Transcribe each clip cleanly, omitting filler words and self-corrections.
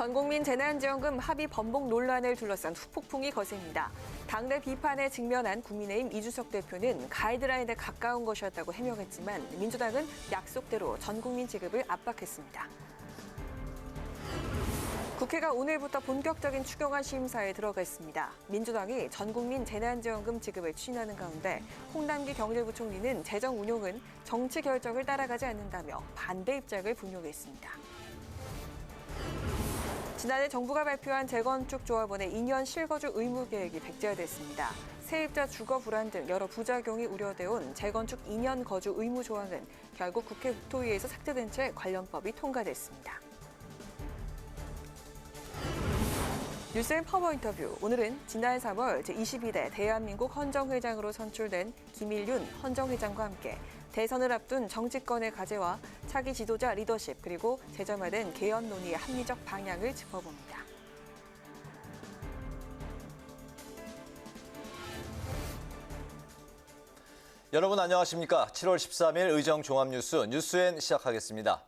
전국민 재난지원금 합의 번복 논란을 둘러싼 후폭풍이 거셉니다. 당내 비판에 직면한 국민의힘 이준석 대표는 가이드라인에 가까운 것이었다고 해명했지만 민주당은 약속대로 전국민 지급을 압박했습니다. 국회가 오늘부터 본격적인 추경안 심사에 들어갔습니다. 민주당이 전국민 재난지원금 지급을 추진하는 가운데 홍남기 경제부총리는 재정 운용은 정치 결정을 따라가지 않는다며 반대 입장을 분명했습니다. 지난해 정부가 발표한 재건축 조합원의 2년 실거주 의무 계획이 백지화됐습니다. 세입자 주거 불안 등 여러 부작용이 우려돼 온 재건축 2년 거주 의무 조항은 결국 국회 국토위에서 삭제된 채 관련법이 통과됐습니다. 뉴스앤 파워 인터뷰. 오늘은 지난 3월 제22대 대한민국 헌정회장으로 선출된 김일윤 헌정회장과 함께 대선을 앞둔 정치권의 과제와 차기 지도자 리더십 그리고 재점화된 개헌 논의의 합리적 방향을 짚어봅니다. 여러분 안녕하십니까? 7월 13일 의정 종합뉴스 뉴스엔 시작하겠습니다.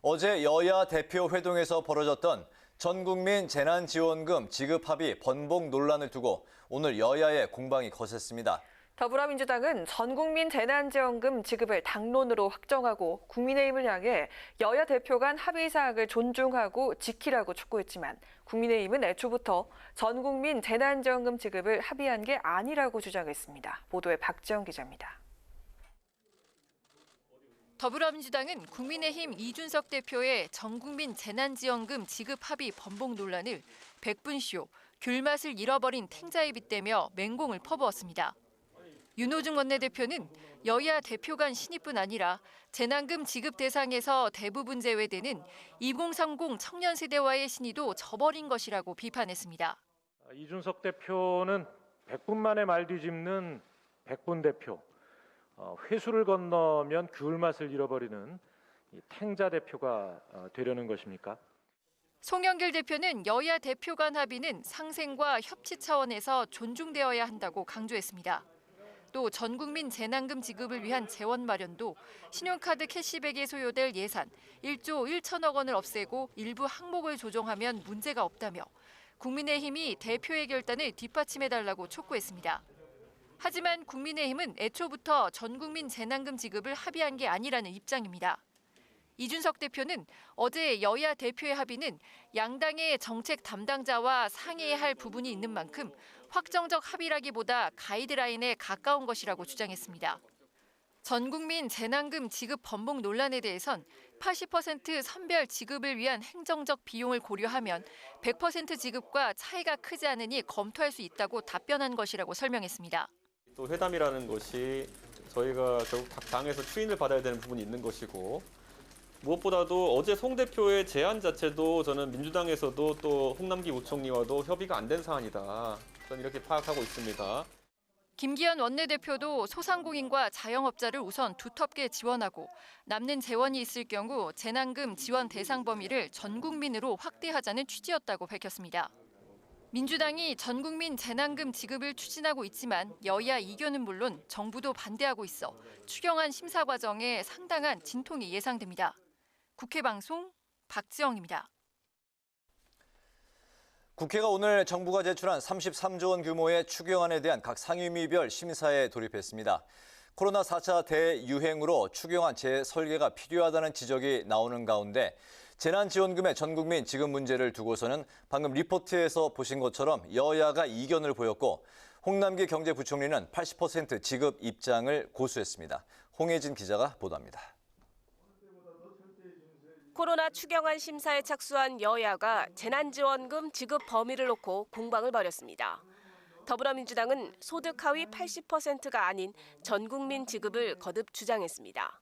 어제 여야 대표 회동에서 벌어졌던 전국민 재난지원금 지급 합의 번복 논란을 두고 오늘 여야의 공방이 거셌습니다. 더불어민주당은 전국민 재난지원금 지급을 당론으로 확정하고 국민의힘을 향해 여야 대표 간 합의 사항을 존중하고 지키라고 촉구했지만 국민의힘은 애초부터 전국민 재난지원금 지급을 합의한 게 아니라고 주장했습니다. 보도에 박지영 기자입니다. 더불어민주당은 국민의힘 이준석 대표의 전국민 재난지원금 지급 합의 번복 논란을 백분쇼, 귤맛을 잃어버린 탱자에 빗대며 맹공을 퍼부었습니다. 윤호중 원내대표는 여야 대표 간 신입뿐 아니라 재난금 지급 대상에서 대부분 제외되는 2030 청년 세대와의 신의도 저버린 것이라고 비판했습니다. 이준석 대표는 100분 만에 말 뒤집는 100분 대표, 회수를 건너면 귤맛을 잃어버리는 탱자 대표가 되려는 것입니까? 송영길 대표는 여야 대표 간 합의는 상생과 협치 차원에서 존중되어야 한다고 강조했습니다. 또 전국민 재난금 지급을 위한 재원 마련도 신용카드 캐시백에 소요될 예산 1조 1천억 원을 없애고 일부 항목을 조정하면 문제가 없다며 국민의힘이 대표의 결단을 뒷받침해달라고 촉구했습니다. 하지만 국민의힘은 애초부터 전국민 재난금 지급을 합의한 게 아니라는 입장입니다. 이준석 대표는 어제 여야 대표의 합의는 양당의 정책 담당자와 상의해야 할 부분이 있는 만큼 확정적 합의라기보다 가이드라인에 가까운 것이라고 주장했습니다. 전국민 재난금 지급 번복 논란에 대해선 80% 선별 지급을 위한 행정적 비용을 고려하면 100% 지급과 차이가 크지 않으니 검토할 수 있다고 답변한 것이라고 설명했습니다. 또 회담이라는 것이 저희가 결국 당에서 추인을 받아야 되는 부분이 있는 것이고 무엇보다도 어제 송 대표의 제안 자체도 저는 민주당에서도 또 홍남기 부총리와도 협의가 안 된 사안이다. 저는 이렇게 파악하고 있습니다. 김기현 원내대표도 소상공인과 자영업자를 우선 두텁게 지원하고 남는 재원이 있을 경우 재난금 지원 대상 범위를 전 국민으로 확대하자는 취지였다고 밝혔습니다. 민주당이 전국민 재난금 지급을 추진하고 있지만 여야 이견은 물론 정부도 반대하고 있어 추경안 심사 과정에 상당한 진통이 예상됩니다. 국회 방송 박지영입니다. 국회가 오늘 정부가 제출한 33조 원 규모의 추경안에 대한 각 상임위별 심사에 돌입했습니다. 코로나 4차 대유행으로 추경안 재설계가 필요하다는 지적이 나오는 가운데 재난지원금의 전국민 지급 문제를 두고서는 방금 리포트에서 보신 것처럼 여야가 이견을 보였고 홍남기 경제부총리는 80% 지급 입장을 고수했습니다. 홍혜진 기자가 보도합니다. 코로나 추경안 심사에 착수한 여야가 재난지원금 지급 범위를 놓고 공방을 벌였습니다. 더불어민주당은 소득 하위 80%가 아닌 전국민 지급을 거듭 주장했습니다.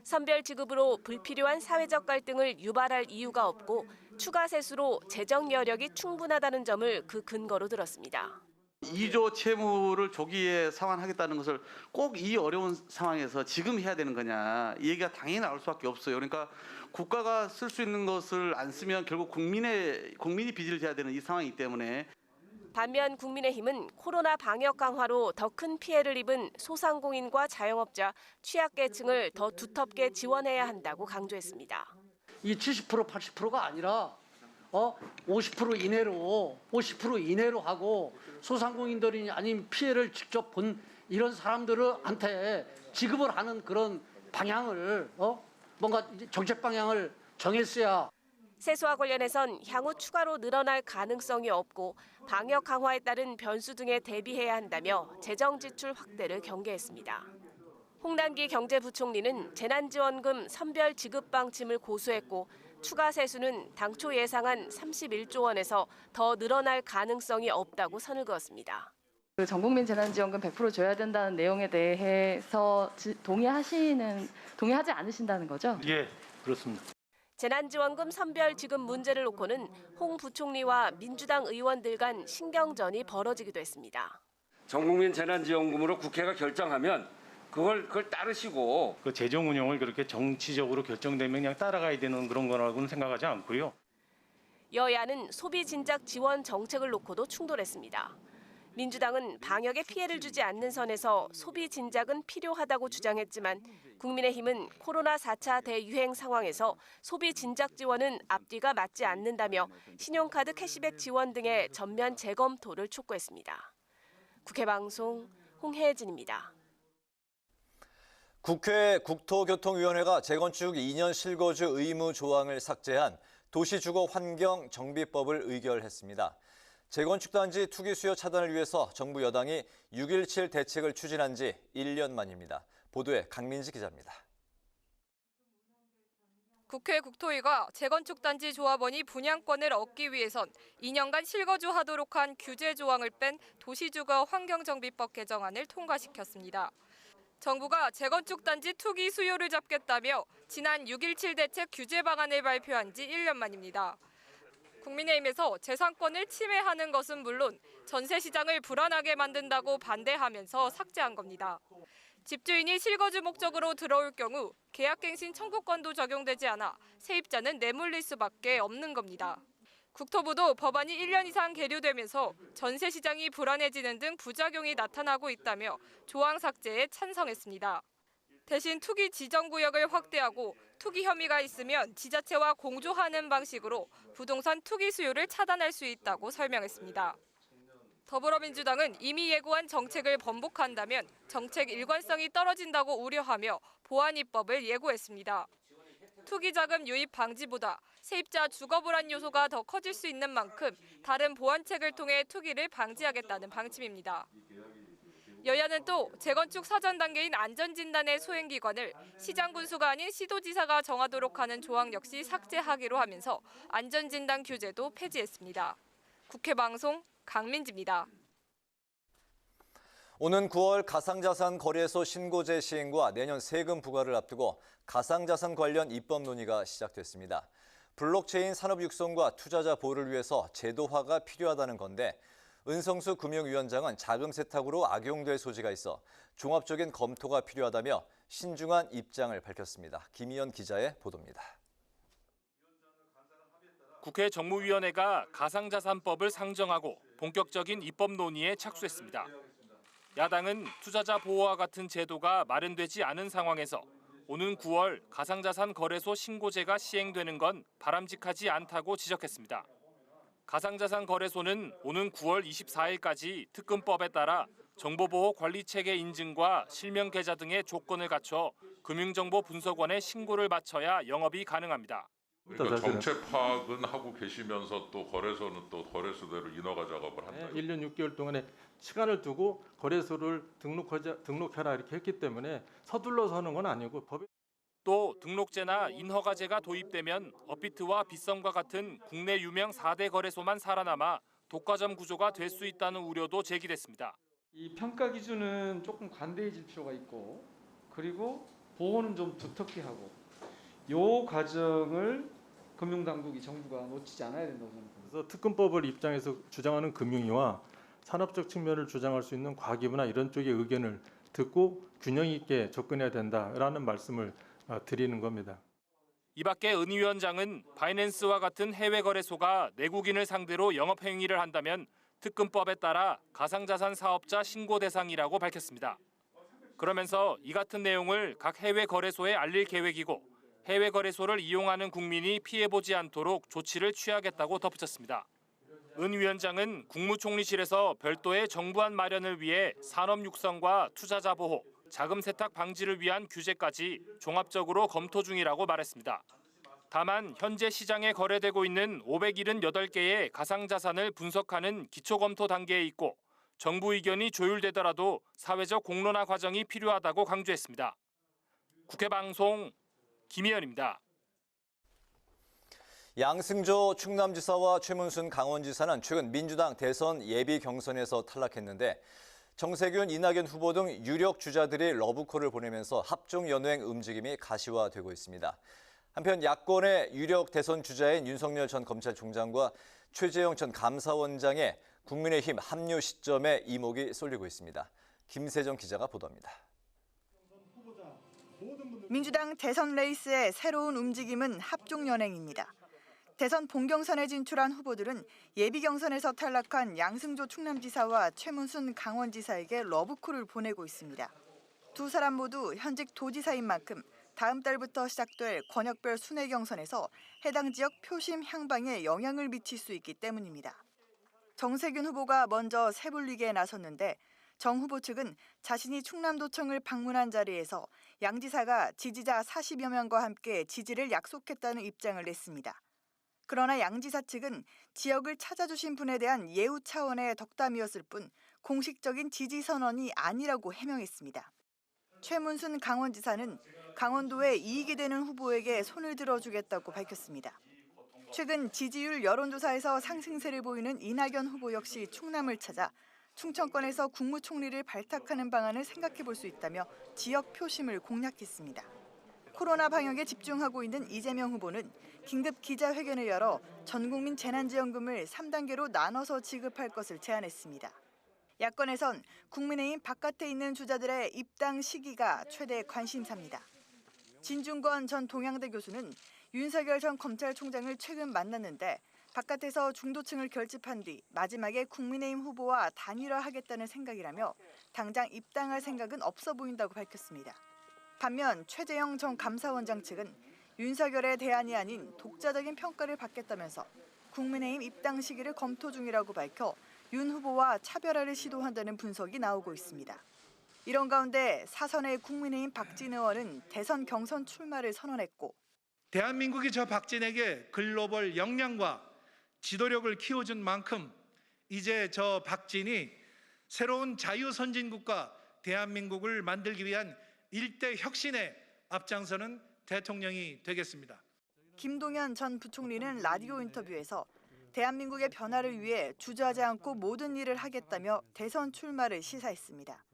선별 지급으로 불필요한 사회적 갈등을 유발할 이유가 없고 추가 세수로 재정 여력이 충분하다는 점을 그 근거로 들었습니다. 2조 채무를 조기에 상환하겠다는 것을 꼭 이 어려운 상황에서 지금 해야 되는 거냐, 이 얘기가 당연히 나올 수밖에 없어요. 그러니까 국가가 쓸 수 있는 것을 안 쓰면 결국 국민이 빚을 져야 되는 이 상황이기 때문에. 반면 국민의힘은 코로나 방역 강화로 더 큰 피해를 입은 소상공인과 자영업자, 취약계층을 더 두텁게 지원해야 한다고 강조했습니다. 이 70%, 80%가 아니라 50% 이내로 하고 소상공인들이 아닌 피해를 직접 본 이런 사람들한테 지급을 하는 그런 방향을 뭔가 정책 방향을 정했어야. 세수와 관련해선 향후 추가로 늘어날 가능성이 없고 방역 강화에 따른 변수 등에 대비해야 한다며 재정 지출 확대를 경계했습니다. 홍남기 경제부총리는 재난지원금 선별 지급 방침을 고수했고 추가 세수는 당초 예상한 31조 원에서 더 늘어날 가능성이 없다고 선을 그었습니다. 전국민 재난지원금 100% 줘야 된다는 내용에 대해서 동의하지 않으신다는 거죠? 예, 그렇습니다. 재난지원금 선별 지급 문제를 놓고는 홍 부총리와 민주당 의원들 간 신경전이 벌어지기도 했습니다. 전국민 재난지원금으로 국회가 결정하면 그걸 따르시고 그 재정 운영을 그렇게 정치적으로 결정되면 그냥 따라가야 되는 그런 거라고는 생각하지 않고요. 여야는 소비 진작 지원 정책을 놓고도 충돌했습니다. 민주당은 방역에 피해를 주지 않는 선에서 소비 진작은 필요하다고 주장했지만 국민의힘은 코로나 4차 대유행 상황에서 소비 진작 지원은 앞뒤가 맞지 않는다며 신용카드 캐시백 지원 등의 전면 재검토를 촉구했습니다. 국회방송 홍혜진입니다. 국회 국토교통위원회가 재건축 2년 실거주 의무 조항을 삭제한 도시주거환경정비법을 의결했습니다. 재건축 단지 투기 수요 차단을 위해서 정부 여당이 6.17 대책을 추진한 지 1년 만입니다. 보도에 강민지 기자입니다. 국회 국토위가 재건축 단지 조합원이 분양권을 얻기 위해선 2년간 실거주하도록 한 규제 조항을 뺀 도시주거 환경정비법 개정안을 통과시켰습니다. 정부가 재건축 단지 투기 수요를 잡겠다며 지난 6.17 대책 규제 방안을 발표한 지 1년 만입니다. 국민의힘에서 재산권을 침해하는 것은 물론 전세 시장을 불안하게 만든다고 반대하면서 삭제한 겁니다. 집주인이 실거주 목적으로 들어올 경우 계약갱신 청구권도 적용되지 않아 세입자는 내몰릴 수밖에 없는 겁니다. 국토부도 법안이 1년 이상 계류되면서 전세 시장이 불안해지는 등 부작용이 나타나고 있다며 조항 삭제에 찬성했습니다. 대신 투기 지정구역을 확대하고 투기 혐의가 있으면 지자체와 공조하는 방식으로 부동산 투기 수요를 차단할 수 있다고 설명했습니다. 더불어민주당은 이미 예고한 정책을 번복한다면 정책 일관성이 떨어진다고 우려하며 보완 입법을 예고했습니다. 투기 자금 유입 방지보다 세입자 주거 불안 요소가 더 커질 수 있는 만큼 다른 보완책을 통해 투기를 방지하겠다는 방침입니다. 여야는 또 재건축 사전 단계인 안전진단의 소행기관을 시장군수가 아닌 시도지사가 정하도록 하는 조항 역시 삭제하기로 하면서 안전진단 규제도 폐지했습니다. 국회방송 강민지입니다. 오는 9월 가상자산 거래소 신고제 시행과 내년 세금 부과를 앞두고 가상자산 관련 입법 논의가 시작됐습니다. 블록체인 산업 육성과 투자자 보호를 위해서 제도화가 필요하다는 건데 은성수 금융위원장은 자금 세탁으로 악용될 소지가 있어 종합적인 검토가 필요하다며 신중한 입장을 밝혔습니다. 김희연 기자의 보도입니다. 국회 정무위원회가 가상자산법을 상정하고 본격적인 입법 논의에 착수했습니다. 야당은 투자자 보호와 같은 제도가 마련되지 않은 상황에서 오는 9월 가상자산 거래소 신고제가 시행되는 건 바람직하지 않다고 지적했습니다. 가상자산 거래소는 오는 9월 24일까지 특검법에 따라 정보보호 관리체계 인증과 실명 계좌 등의 조건을 갖춰 금융정보 분석원에 신고를 마쳐야 영업이 가능합니다. 그러니까 정책 파악은 하고 계시면서 또 거래소는 또 거래소대로 인허가 작업을 한다. 1년 6개월 동안에 시간을 두고 거래소를 등록해라 이렇게 했기 때문에 서둘러서 하는 건 아니고 법에 또 등록제나 인허가제가 도입되면 업비트와 빗썸과 같은 국내 유명 4대 거래소만 살아남아 독과점 구조가 될 수 있다는 우려도 제기됐습니다. 이 평가 기준은 조금 관대해질 필요가 있고 그리고 보호는 좀 두텁게 하고 이 과정을 금융당국이 정부가 놓치지 않아야 된다고 생각합니다. 그래서 특검법을 입장에서 주장하는 금융위와 산업적 측면을 주장할 수 있는 과기부나 이런 쪽의 의견을 듣고 균형 있게 접근해야 된다라는 말씀을 드리는 겁니다. 이 밖에 은 위원장은 바이낸스와 같은 해외 거래소가 내국인을 상대로 영업 행위를 한다면 특검법에 따라 가상자산 사업자 신고 대상이라고 밝혔습니다. 그러면서 이 같은 내용을 각 해외 거래소에 알릴 계획이고 해외 거래소를 이용하는 국민이 피해보지 않도록 조치를 취하겠다고 덧붙였습니다. 은 위원장은 국무총리실에서 별도의 정부안 마련을 위해 산업 육성과 투자자 보호, 자금 세탁 방지를 위한 규제까지 종합적으로 검토 중이라고 말했습니다. 다만 현재 시장에 거래되고 있는 578개의 가상자산을 분석하는 기초검토 단계에 있고 정부 의견이 조율되더라도 사회적 공론화 과정이 필요하다고 강조했습니다. 국회 방송 김희연입니다. 양승조 충남지사와 최문순 강원지사는 최근 민주당 대선 예비 경선에서 탈락했는데 정세균, 이낙연 후보 등 유력 주자들이 러브콜을 보내면서 합종 연행 움직임이 가시화되고 있습니다. 한편 야권의 유력 대선 주자인 윤석열 전 검찰총장과 최재형 전 감사원장의 국민의힘 합류 시점에 이목이 쏠리고 있습니다. 김세정 기자가 보도합니다. 민주당 대선 레이스의 새로운 움직임은 합종 연행입니다. 대선 본경선에 진출한 후보들은 예비 경선에서 탈락한 양승조 충남지사와 최문순 강원지사에게 러브콜을 보내고 있습니다. 두 사람 모두 현직 도지사인 만큼 다음 달부터 시작될 권역별 순회 경선에서 해당 지역 표심 향방에 영향을 미칠 수 있기 때문입니다. 정세균 후보가 먼저 세불리기에 나섰는데 정 후보 측은 자신이 충남도청을 방문한 자리에서 양 지사가 지지자 40여 명과 함께 지지를 약속했다는 입장을 냈습니다. 그러나 양 지사 측은 지역을 찾아주신 분에 대한 예우 차원의 덕담이었을 뿐 공식적인 지지 선언이 아니라고 해명했습니다. 최문순 강원지사는 강원도에 이익이 되는 후보에게 손을 들어주겠다고 밝혔습니다. 최근 지지율 여론조사에서 상승세를 보이는 이낙연 후보 역시 충남을 찾아 충청권에서 국무총리를 발탁하는 방안을 생각해 볼 수 있다며 지역 표심을 공략했습니다. 코로나 방역에 집중하고 있는 이재명 후보는 긴급 기자회견을 열어 전국민 재난지원금을 3단계로 나눠서 지급할 것을 제안했습니다. 야권에선 국민의힘 바깥에 있는 주자들의 입당 시기가 최대 관심사입니다. 진중권 전 동양대 교수는 윤석열 전 검찰총장을 최근 만났는데 바깥에서 중도층을 결집한 뒤 마지막에 국민의힘 후보와 단일화하겠다는 생각이라며 당장 입당할 생각은 없어 보인다고 밝혔습니다. 반면 최재형 전 감사원장 측은 윤석열의 대안이 아닌 독자적인 평가를 받겠다면서 국민의힘 입당 시기를 검토 중이라고 밝혀 윤 후보와 차별화를 시도한다는 분석이 나오고 있습니다. 이런 가운데 사선의 국민의힘 박진 의원은 대선 경선 출마를 선언했고 대한민국이 저 박진에게 글로벌 역량과 지도력을 키워준 만큼 이제 저 박진이 새로운 자유선진국가 대한민국을 만들기 위한 일대 혁신에 앞장서는 대통령이 되겠습니다. 김동연 전 부총리는 라디오 인터뷰에서 대한민국의 변화를 위해 주저하지 않고 모든 일을 하겠다며 대선 출마를 시사했습니다.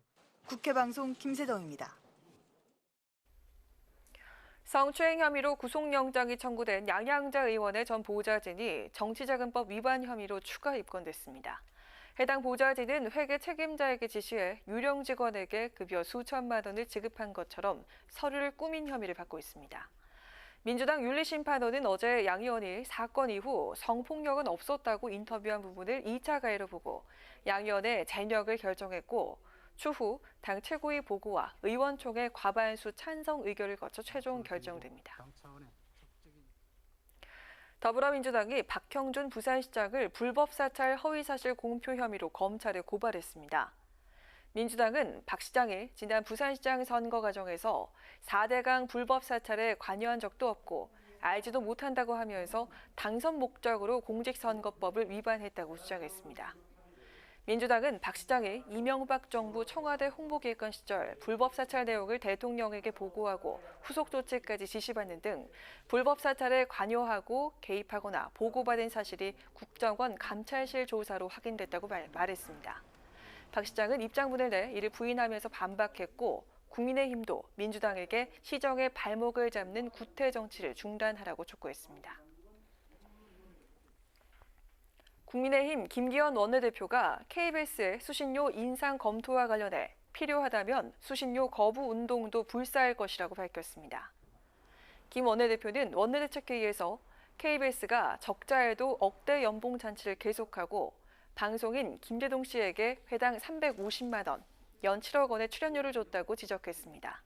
국회 방송 김세정입니다. 성추행 혐의로 구속영장이 청구된 양양자 의원의 전 보좌진이 정치자금법 위반 혐의로 추가 입건됐습니다. 해당 보좌진은 회계 책임자에게 지시해 유령 직원에게 급여 수천만 원을 지급한 것처럼 서류를 꾸민 혐의를 받고 있습니다. 민주당 윤리심판원은 어제 양 의원이 사건 이후 성폭력은 없었다고 인터뷰한 부분을 2차 가해로 보고 양 의원의 젠역을 결정했고 추후 당 최고위 보고와 의원총회 과반수 찬성 의결을 거쳐 최종 결정됩니다. 더불어민주당이 박형준 부산시장을 불법 사찰 허위사실 공표 혐의로 검찰에 고발했습니다. 민주당은 박 시장이 지난 부산시장 선거 과정에서 4대강 불법 사찰에 관여한 적도 없고 알지도 못한다고 하면서 당선 목적으로 공직선거법을 위반했다고 주장했습니다. 민주당은 박 시장이 이명박 정부 청와대 홍보기획관 시절 불법 사찰 내용을 대통령에게 보고하고 후속 조치까지 지시받는 등 불법 사찰에 관여하고 개입하거나 보고받은 사실이 국정원 감찰실 조사로 확인됐다고 말했습니다. 박 시장은 입장문을 내 이를 부인하면서 반박했고 국민의힘도 민주당에게 시정의 발목을 잡는 구태 정치를 중단하라고 촉구했습니다. 국민의힘 김기현 원내대표가 KBS의 수신료 인상 검토와 관련해 필요하다면 수신료 거부 운동도 불사할 것이라고 밝혔습니다. 김 원내대표는 원내대책회의에서 KBS가 적자에도 억대 연봉 잔치를 계속하고 방송인 김대동 씨에게 회당 350만 원, 연 7억 원의 출연료를 줬다고 지적했습니다.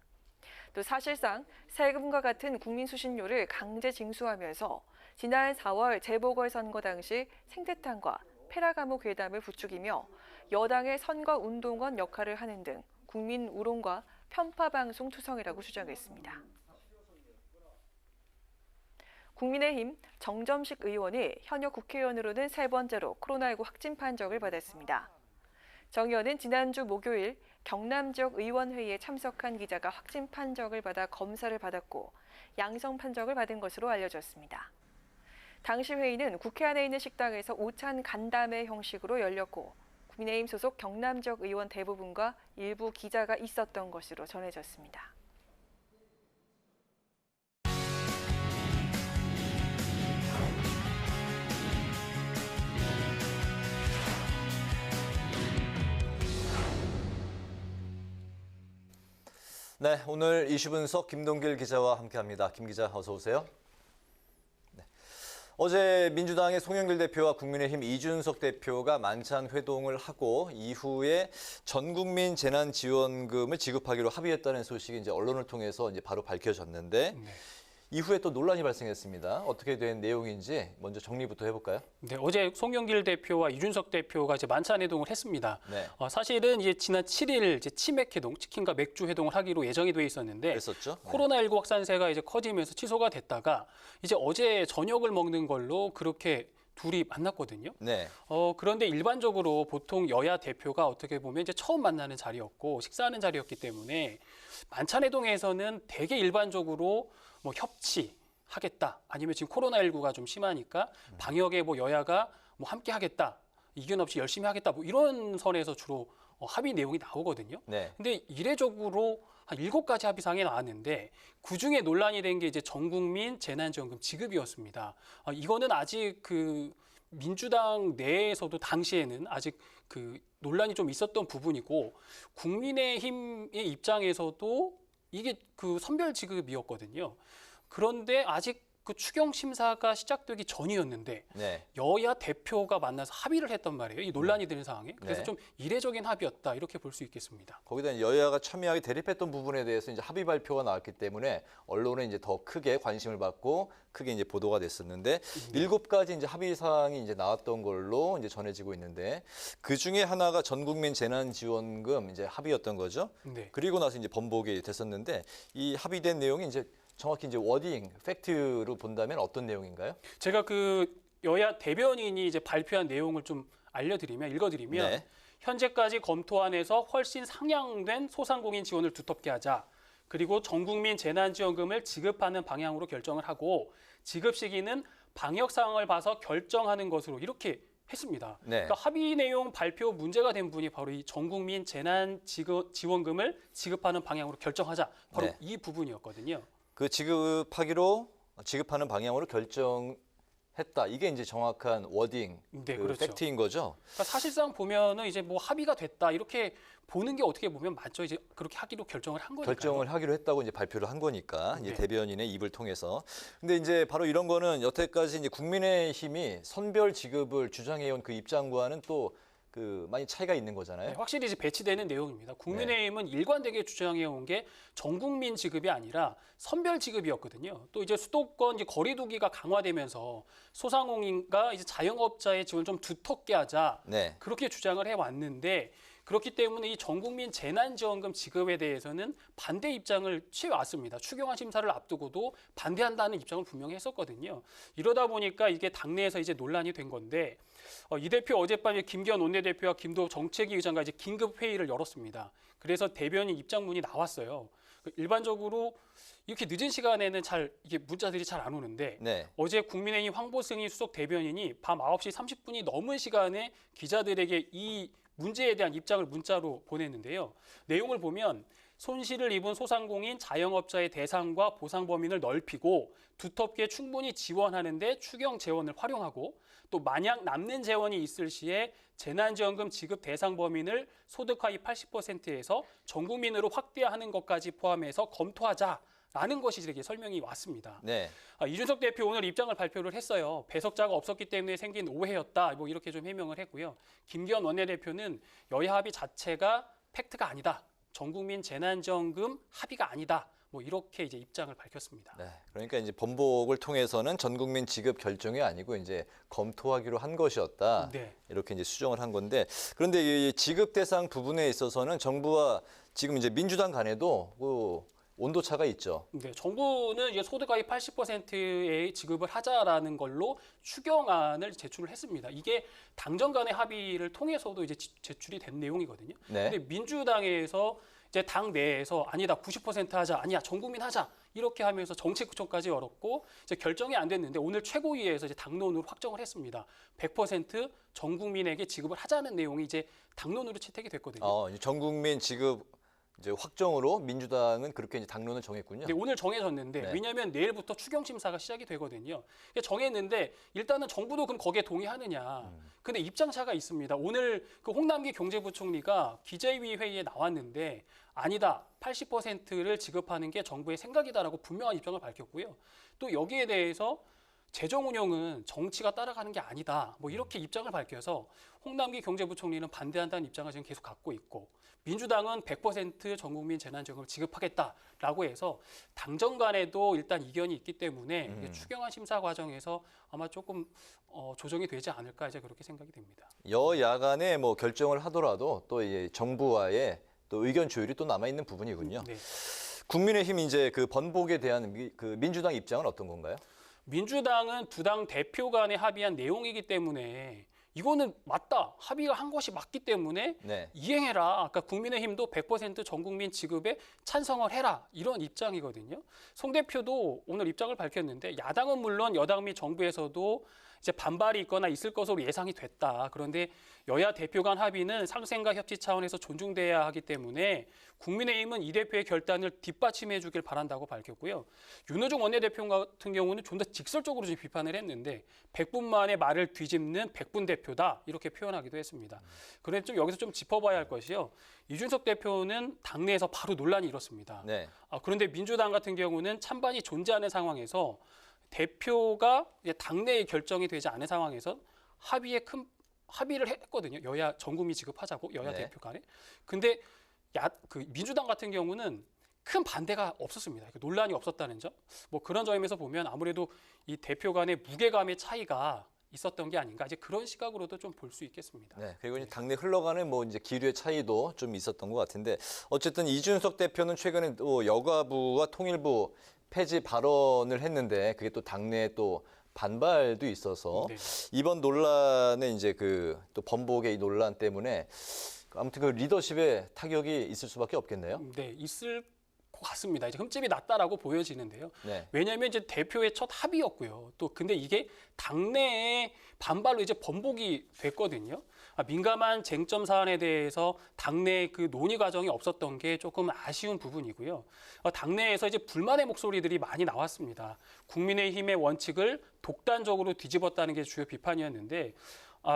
또 사실상 세금과 같은 국민 수신료를 강제 징수하면서 지난 4월 재보궐선거 당시 생태탕과 페라가모 괴담을 부추기며 여당의 선거운동원 역할을 하는 등 국민 우롱과 편파방송 투성이라고 주장했습니다. 국민의힘 정점식 의원이 현역 국회의원으로는 세 번째로 코로나19 확진 판정을 받았습니다. 정 의원은 지난주 목요일 경남 지역 의원회의에 참석한 기자가 확진 판정을 받아 검사를 받았고 양성 판정을 받은 것으로 알려졌습니다. 당시 회의는 국회 안에 있는 식당에서 오찬 간담회 형식으로 열렸고 국민의힘 소속 경남 지역 의원 대부분과 일부 기자가 있었던 것으로 전해졌습니다. 네, 오늘 이슈 분석 김동길 기자와 함께합니다. 김 기자, 어서 오세요. 네. 어제 민주당의 송영길 대표와 국민의힘 이준석 대표가 만찬 회동을 하고 이후에 전국민 재난지원금을 지급하기로 합의했다는 소식이 이제 언론을 통해서 이제 바로 밝혀졌는데 이후에 또 논란이 발생했습니다. 어떻게 된 내용인지 먼저 정리부터 해볼까요? 네, 어제 송영길 대표와 이준석 대표가 이제 만찬 회동을 했습니다. 네. 사실은 이제 지난 7일 이제 치맥 회동, 치킨과 맥주 회동을 하기로 예정이 돼 있었는데 그랬었죠? 코로나19 확산세가 이제 커지면서 취소가 됐다가 이제 어제 저녁을 먹는 걸로 그렇게 둘이 만났거든요. 네. 그런데 일반적으로 보통 여야 대표가 어떻게 보면 이제 처음 만나는 자리였고 식사하는 자리였기 때문에 만찬 회동에서는 되게 일반적으로 뭐 협치하겠다 아니면 지금 코로나19가 좀 심하니까 방역에 뭐 여야가 뭐 함께 하겠다 이견 없이 열심히 하겠다 뭐 이런 선에서 주로 합의 내용이 나오거든요. 네. 근데 이례적으로 한 7가지 합의사항이 나왔는데 그중에 논란이 된 게 이제 전국민 재난지원금 지급이었습니다. 이거는 아직 그 민주당 내에서도 당시에는 아직 그 논란이 좀 있었던 부분이고 국민의힘의 입장에서도 이게 그 선별 지급이었거든요. 그런데 아직 그 추경 심사가 시작되기 전이었는데 네. 여야 대표가 만나서 합의를 했단 말이에요. 이 논란이 되는 상황에. 그래서 네. 좀 이례적인 합의였다 이렇게 볼 수 있겠습니다. 거기다 여야가 첨예하게 대립했던 부분에 대해서 이제 합의 발표가 나왔기 때문에 언론에 이제 더 크게 관심을 받고 크게 이제 보도가 됐었는데 7가지 이제 합의 사항이 이제 나왔던 걸로 이제 전해지고 있는데 그 중에 하나가 전국민 재난지원금 이제 합의였던 거죠. 네. 그리고 나서 이제 번복이 됐었는데 이 합의된 내용이 이제 정확히 이제 워딩, 팩트로 본다면 어떤 내용인가요? 제가 그 여야 대변인이 이제 발표한 내용을 좀 읽어드리면 네. 현재까지 검토안에서 훨씬 상향된 소상공인 지원을 두텁게 하자. 그리고 전국민 재난지원금을 지급하는 방향으로 결정을 하고 지급 시기는 방역 상황을 봐서 결정하는 것으로 이렇게 했습니다. 네. 그러니까 합의 내용 발표 문제가 된 분이 바로 이 전국민 재난지원금을 지급하는 방향으로 결정하자. 바로 네. 이 부분이었거든요. 그 지급하는 방향으로 결정했다. 이게 이제 정확한 워딩, 네, 그 그렇죠. 팩트인 거죠. 그러니까 사실상 보면은 이제 뭐 합의가 됐다 이렇게 보는 게 어떻게 보면 맞죠. 이제 그렇게 하기로 결정을 한 거니까요. 결정을 하기로 했다고 이제 발표를 한 거니까 이제 네. 대변인의 입을 통해서. 근데 이제 바로 이런 거는 여태까지 이제 국민의힘이 선별 지급을 주장해온 그 입장과는 또 그 많이 차이가 있는 거잖아요. 네, 확실히 이제 배치되는 내용입니다. 국민의힘은 일관되게 주장해온 게 전국민 지급이 아니라 선별 지급이었거든요. 또 이제 수도권 이제 거리두기가 강화되면서 소상공인과 이제 자영업자의 지원 좀 두텁게 하자. 네. 그렇게 주장을 해왔는데 그렇기 때문에 이 전국민 재난지원금 지급에 대해서는 반대 입장을 취해왔습니다. 추경안 심사를 앞두고도 반대한다는 입장을 분명히 했었거든요. 이러다 보니까 이게 당내에서 이제 논란이 된 건데 이 대표 어젯밤에 김기현 원내대표와 김도읍 정책위 의장과 이제 긴급 회의를 열었습니다. 그래서 대변인 입장문이 나왔어요. 일반적으로 이렇게 늦은 시간에는 이게 문자들이 잘 안 오는데 네. 어제 국민의힘 황보승희 수석 대변인이 밤 9시 30분이 넘은 시간에 기자들에게 이 문제에 대한 입장을 문자로 보냈는데요. 내용을 보면 손실을 입은 소상공인 자영업자의 대상과 보상 범위를 넓히고 두텁게 충분히 지원하는 데 추경 재원을 활용하고 또 만약 남는 재원이 있을 시에 재난지원금 지급 대상 범위를 소득 하위 80%에서 전 국민으로 확대하는 것까지 포함해서 검토하자라는 것이 이렇게 설명이 왔습니다. 네. 이준석 대표 오늘 입장을 발표를 했어요. 배석자가 없었기 때문에 생긴 오해였다. 뭐 이렇게 좀 해명을 했고요. 김기현 원내대표는 여야 합의 자체가 팩트가 아니다. 전국민 재난지원금 합의가 아니다. 뭐 이렇게 이제 입장을 밝혔습니다. 네, 그러니까 이제 번복을 통해서는 전 국민 지급 결정이 아니고 이제 검토하기로 한 것이었다. 네. 이렇게 이제 수정을 한 건데, 그런데 이 지급 대상 부분에 있어서는 정부와 지금 이제 민주당 간에도 그 온도차가 있죠. 네, 정부는 이제 소득하위 80%의 지급을 하자라는 걸로 추경안을 제출을 했습니다. 이게 당정 간의 합의를 통해서도 이제 제출이 된 내용이거든요. 네. 근데 민주당에서 이제 당 내에서 아니다 90% 하자, 아니야 전 국민 하자 이렇게 하면서 정책구청까지 열었고 이제 결정이 안 됐는데 오늘 최고위에서 이제 당론으로 확정을 했습니다. 100% 전 국민에게 지급을 하자는 내용이 이제 당론으로 채택이 됐거든요. 이제 전 국민 지급 이제 확정으로 민주당은 그렇게 이제 당론을 정했군요. 네, 오늘 정해졌는데 네. 왜냐하면 내일부터 추경 심사가 시작이 되거든요. 정했는데 일단은 정부도 그럼 거기에 동의하느냐. 근데 입장차가 있습니다. 오늘 그 홍남기 경제부총리가 기재위 회의에 나왔는데 아니다. 80%를 지급하는 게 정부의 생각이다라고 분명한 입장을 밝혔고요. 또 여기에 대해서 재정 운영은 정치가 따라가는 게 아니다. 뭐 이렇게 입장을 밝혀서 홍남기 경제부총리는 반대한다는 입장을 지금 계속 갖고 있고 민주당은 100% 전 국민 재난지원금을 지급하겠다라고 해서 당정 간에도 일단 이견이 있기 때문에 추경안 심사 과정에서 아마 조금 조정이 되지 않을까 이제 그렇게 생각이 됩니다. 여야 간에 뭐 결정을 하더라도 또 이 정부와의 또 의견 조율이 또 남아 있는 부분이군요. 네. 국민의힘 이제 그 번복에 대한 그 민주당 입장은 어떤 건가요? 민주당은 두 당 대표 간에 합의한 내용이기 때문에 이거는 맞다. 합의가 한 것이 맞기 때문에 네. 이행해라. 아까 국민의힘도 100% 전 국민 지급에 찬성을 해라. 이런 입장이거든요. 송 대표도 오늘 입장을 밝혔는데 야당은 물론 여당 및 정부에서도 이제 반발이 있거나 있을 것으로 예상이 됐다. 그런데 여야 대표 간 합의는 상생과 협치 차원에서 존중돼야 하기 때문에 국민의힘은 이 대표의 결단을 뒷받침해 주길 바란다고 밝혔고요. 윤호중 원내대표 같은 경우는 좀 더 직설적으로 좀 비판을 했는데 100분 만에 말을 뒤집는 100분 대표다 이렇게 표현하기도 했습니다. 그런데 좀 여기서 좀 짚어봐야 할 것이요. 이준석 대표는 당내에서 바로 논란이 일었습니다. 네. 그런데 민주당 같은 경우는 찬반이 존재하는 상황에서 대표가 당내에 결정이 되지 않은 상황에서 합의를 했거든요. 여야 전 국민 지급하자고 여야 네. 대표 간에. 근데 민주당 같은 경우는 큰 반대가 없었습니다. 논란이 없었다는 점. 뭐 그런 점에서 보면 아무래도 이 대표 간의 무게감의 차이가 있었던 게 아닌가 이제 그런 시각으로도 좀 볼 수 있겠습니다. 네, 그리고 이제 당내 흘러가는 뭐 이제 기류의 차이도 좀 있었던 것 같은데 어쨌든 이준석 대표는 최근에 또 여가부와 통일부 폐지 발언을 했는데 그게 또 당내에 또 반발도 있어서 네. 이번 논란에 이제 그 또 번복의 이 논란 때문에 아무튼 그 리더십에 타격이 있을 수밖에 없겠네요. 네, 있을 것 같습니다. 이제 흠집이 났다라고 보여지는데요. 네. 왜냐하면 이제 대표의 첫 합의였고요. 또 근데 이게 당내의 반발로 이제 번복이 됐거든요. 민감한 쟁점 사안에 대해서 당내 그 논의 과정이 없었던 게 조금 아쉬운 부분이고요. 당내에서 이제 불만의 목소리들이 많이 나왔습니다. 국민의힘의 원칙을 독단적으로 뒤집었다는 게 주요 비판이었는데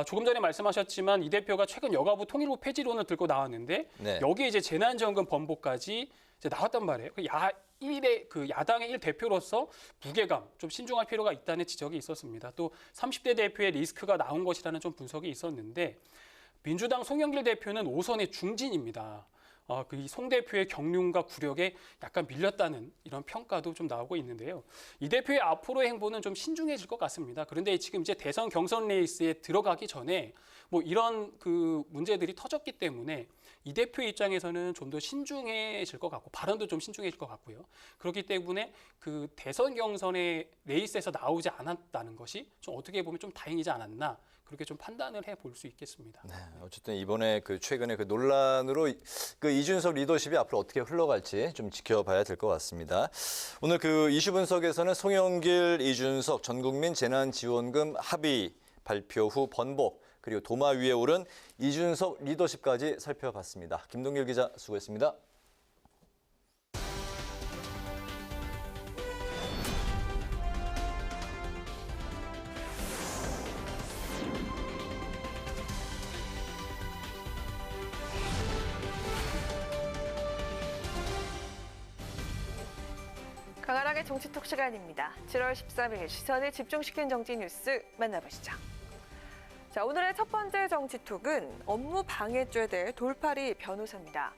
조금 전에 말씀하셨지만 이 대표가 최근 여가부 통일부 폐지론을 들고 나왔는데 네. 여기에 이제 재난지원금 번복까지 이제 나왔단 말이에요. 야당의 1대표로서 무게감, 좀 신중할 필요가 있다는 지적이 있었습니다. 또 30대 대표의 리스크가 나온 것이라는 좀 분석이 있었는데 민주당 송영길 대표는 5선의 중진입니다. 그 송 대표의 경륜과 구력에 약간 밀렸다는 이런 평가도 좀 나오고 있는데요. 이 대표의 앞으로의 행보는 좀 신중해질 것 같습니다. 그런데 지금 이제 대선 경선 레이스에 들어가기 전에 뭐 이런 그 문제들이 터졌기 때문에 이 대표의 입장에서는 좀 더 신중해질 것 같고 발언도 좀 신중해질 것 같고요. 그렇기 때문에 그 대선 경선의 레이스에서 나오지 않았다는 것이 좀 어떻게 보면 좀 다행이지 않았나 그렇게 좀 판단을 해볼 수 있겠습니다. 네, 어쨌든 이번에 그 최근에 그 논란으로 그 이준석 리더십이 앞으로 어떻게 흘러갈지 좀 지켜봐야 될 것 같습니다. 오늘 그 이슈 분석에서는 송영길, 이준석 전국민 재난지원금 합의 발표 후 번복 그리고 도마 위에 오른 이준석 리더십까지 살펴봤습니다. 김동길 기자 수고했습니다. 강한하게 정치톡 시간입니다. 7월 13일 시선을 집중시킨 정치 뉴스 만나보시죠. 자, 오늘의 첫 번째 정치톡은 업무 방해죄 대 돌팔이 변호사입니다.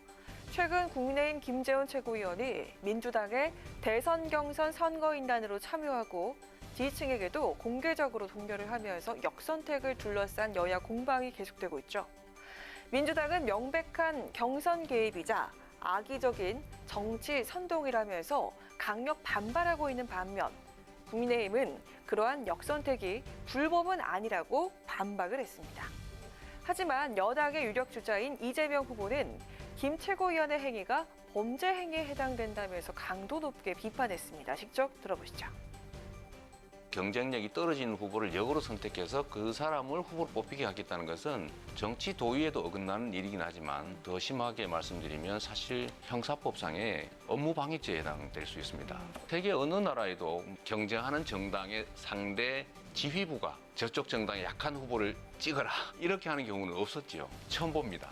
최근 국민의힘 김재원 최고위원이 민주당의 대선 경선 선거인단으로 참여하고 지지층에게도 공개적으로 동료를 하면서 역선택을 둘러싼 여야 공방이 계속되고 있죠. 민주당은 명백한 경선 개입이자 악의적인 정치 선동이라면서 강력 반발하고 있는 반면 국민의힘은 그러한 역선택이 불법은 아니라고 반박을 했습니다. 하지만 여당의 유력 주자인 이재명 후보는 김 최고위원의 행위가 범죄 행위에 해당된다면서 강도 높게 비판했습니다. 직접 들어보시죠. 경쟁력이 떨어지는 후보를 역으로 선택해서 그 사람을 후보로 뽑히게 하겠다는 것은 정치 도의에도 어긋나는 일이긴 하지만 더 심하게 말씀드리면 사실 형사법상의 업무방해죄에 해당될 수 있습니다. 세계 어느 나라에도 경쟁하는 정당의 상대 지휘부가 저쪽 정당의 약한 후보를 찍어라 이렇게 하는 경우는 없었지요. 처음 봅니다.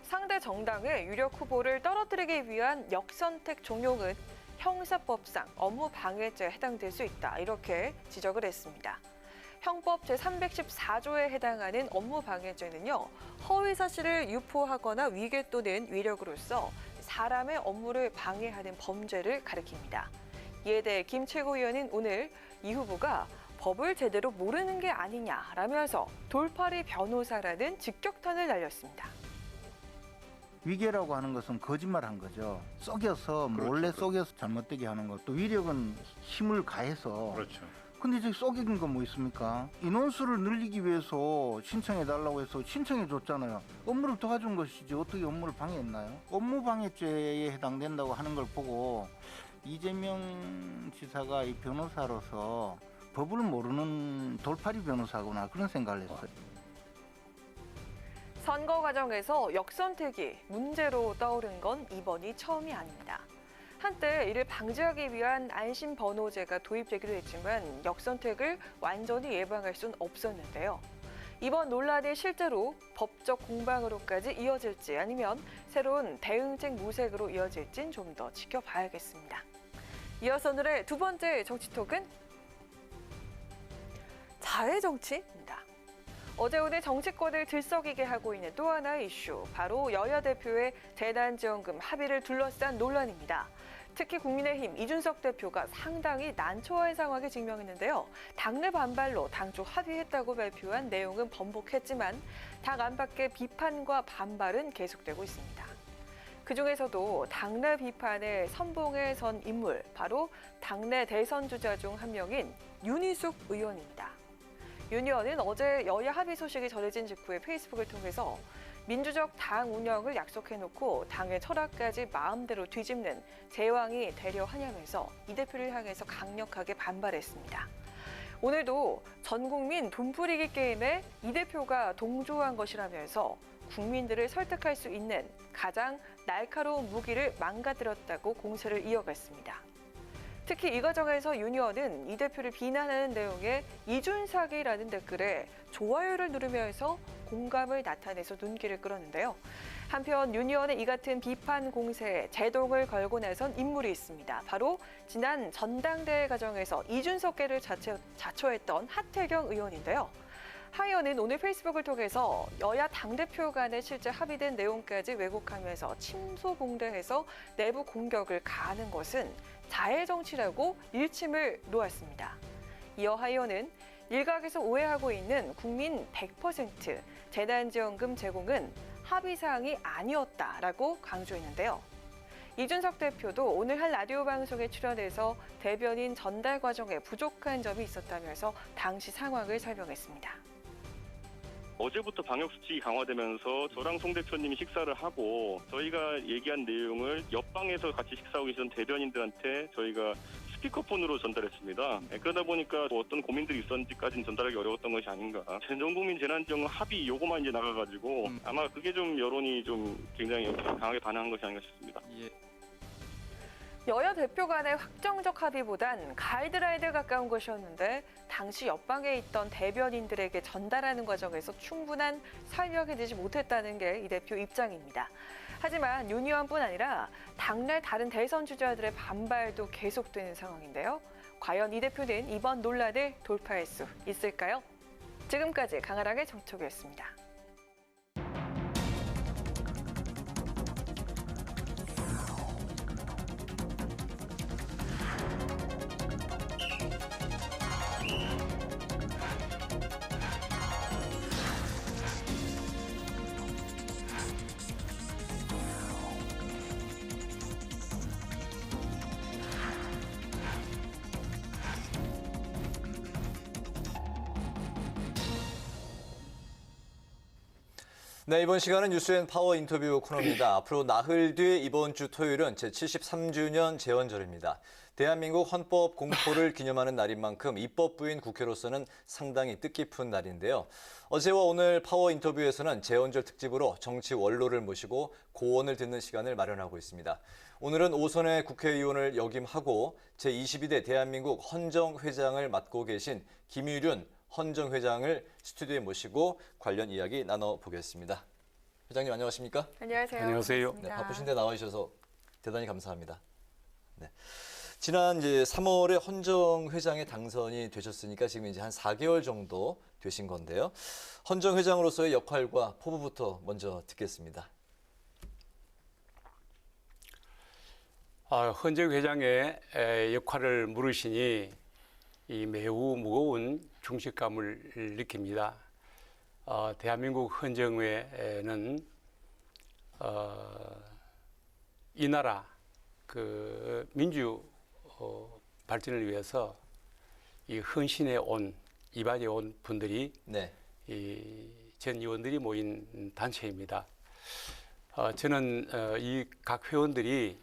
상대 정당의 유력 후보를 떨어뜨리기 위한 역선택 종용은 형사법상 업무방해죄에 해당될 수 있다. 이렇게 지적을 했습니다. 형법 제314조에 해당하는 업무방해죄는요. 허위사실을 유포하거나 위계 또는 위력으로써 사람의 업무를 방해하는 범죄를 가리킵니다. 이에 대해 김 최고위원은 오늘 이 후보가 법을 제대로 모르는 게 아니냐라면서 돌팔이 변호사라는 직격탄을 날렸습니다. 위계라고 하는 것은 거짓말한 거죠. 속여서 몰래 속여서 잘못되게 하는 것. 또 위력은 힘을 가해서. 그렇죠. 근데 저기 속이는 건 뭐 있습니까? 인원수를 늘리기 위해서 신청해달라고 해서 신청해줬잖아요. 업무를 도와준 것이지 어떻게 업무를 방해했나요? 업무방해죄에 해당된다고 하는 걸 보고 이재명 지사가 이 변호사로서 법을 모르는 돌팔이 변호사구나 그런 생각을 했어요. 선거 과정에서 역선택이 문제로 떠오른 건 이번이 처음이 아닙니다. 한때 이를 방지하기 위한 안심번호제가 도입되기도 했지만 역선택을 완전히 예방할 수는 없었는데요. 이번 논란이 실제로 법적 공방으로까지 이어질지 아니면 새로운 대응책 모색으로 이어질진 좀 더 지켜봐야겠습니다. 이어서 오늘의 두 번째 정치톡은 자해정치입니다. 어제 오늘 정치권을 들썩이게 하고 있는 또 하나의 이슈, 바로 여야 대표의 재난지원금 합의를 둘러싼 논란입니다. 특히 국민의힘 이준석 대표가 상당히 난처한 상황에 직면했는데요. 당내 반발로 당초 합의했다고 발표한 내용은 번복했지만 당 안팎의 비판과 반발은 계속되고 있습니다. 그중에서도 당내 비판에 선봉에 선 인물, 바로 당내 대선 주자 중 한 명인 윤희숙 의원입니다. 윤 의원은 어제 여야 합의 소식이 전해진 직후에 페이스북을 통해서 민주적 당 운영을 약속해놓고 당의 철학까지 마음대로 뒤집는 제왕이 되려 하냐면서 이 대표를 향해서 강력하게 반발했습니다. 오늘도 전 국민 돈풀이기 게임에 이 대표가 동조한 것이라면서 국민들을 설득할 수 있는 가장 날카로운 무기를 망가뜨렸다고 공세를 이어갔습니다. 특히 이 과정에서 윤 의원은 이 대표를 비난하는 내용의 이준사기라는 댓글에 좋아요를 누르면서 공감을 나타내서 눈길을 끌었는데요. 한편 윤 의원의 이 같은 비판 공세에 제동을 걸고 나선 인물이 있습니다. 바로 지난 전당대회 과정에서 이준석계를 자초했던 하태경 의원인데요. 하 의원은 오늘 페이스북을 통해서 여야 당대표 간에 실제 합의된 내용까지 왜곡하면서 침소봉대해서 내부 공격을 가하는 것은 자해정치라고 일침을 놓았습니다. 이어 하 의원은 일각에서 오해하고 있는 국민 100% 재난지원금 제공은 합의사항이 아니었다라고 강조했는데요. 이준석 대표도 오늘 한 라디오 방송에 출연해서 대변인 전달 과정에 부족한 점이 있었다면서 당시 상황을 설명했습니다. 어제부터 방역수칙이 강화되면서 저랑 송 대표님이 식사를 하고 저희가 얘기한 내용을 옆방에서 같이 식사하고 계시던 대변인들한테 저희가 스피커폰으로 전달했습니다. 그러다 보니까 어떤 고민들이 있었는지까지는 전달하기 어려웠던 것이 아닌가. 전 국민 재난지원금 합의 요거만 이제 나가가지고 아마 그게 좀 여론이 좀 굉장히 강하게 반응한 것이 아닌가 싶습니다. 여야 대표 간의 확정적 합의보단 가이드라인에 가까운 것이었는데 당시 옆방에 있던 대변인들에게 전달하는 과정에서 충분한 설명이 되지 못했다는 게 이 대표 입장입니다. 하지만 윤 의원뿐 아니라 당내 다른 대선 주자들의 반발도 계속되는 상황인데요. 과연 이 대표는 이번 논란을 돌파할 수 있을까요? 지금까지 강아랑의 정치톡이었습니다. 네, 이번 시간은 뉴스앤 파워 인터뷰 코너입니다. 앞으로 나흘 뒤 이번 주 토요일은 제73주년 재헌절입니다. 대한민국 헌법 공포를 기념하는 날인 만큼 입법부인 국회로서는 상당히 뜻깊은 날인데요. 어제와 오늘 파워 인터뷰에서는 재헌절 특집으로 정치 원로를 모시고 고언을 듣는 시간을 마련하고 있습니다. 오늘은 오선의 국회의원을 역임하고 제22대 대한민국 헌정회장을 맡고 계신 김유륜 헌정회장을 스튜디오에 모시고 관련 이야기 나눠보겠습니다. 회장님 안녕하십니까? 안녕하세요. 안녕하세요. 네, 바쁘신데 나와주셔서 대단히 감사합니다. 네. 지난 이제 3월에 헌정회장에 당선이 되셨으니까 지금 이제 한 4개월 정도 되신 건데요. 헌정회장으로서의 역할과 포부부터 먼저 듣겠습니다. 헌정회장의 역할을 물으시니 이 매우 무거운 중식감을 느낍니다. 대한민국 헌정회는 이 나라 그 민주 발전을 위해서 이 헌신해 온 이바지해 온 분들이 이 전 의원들이 모인 단체입니다. 저는 이 각 회원들이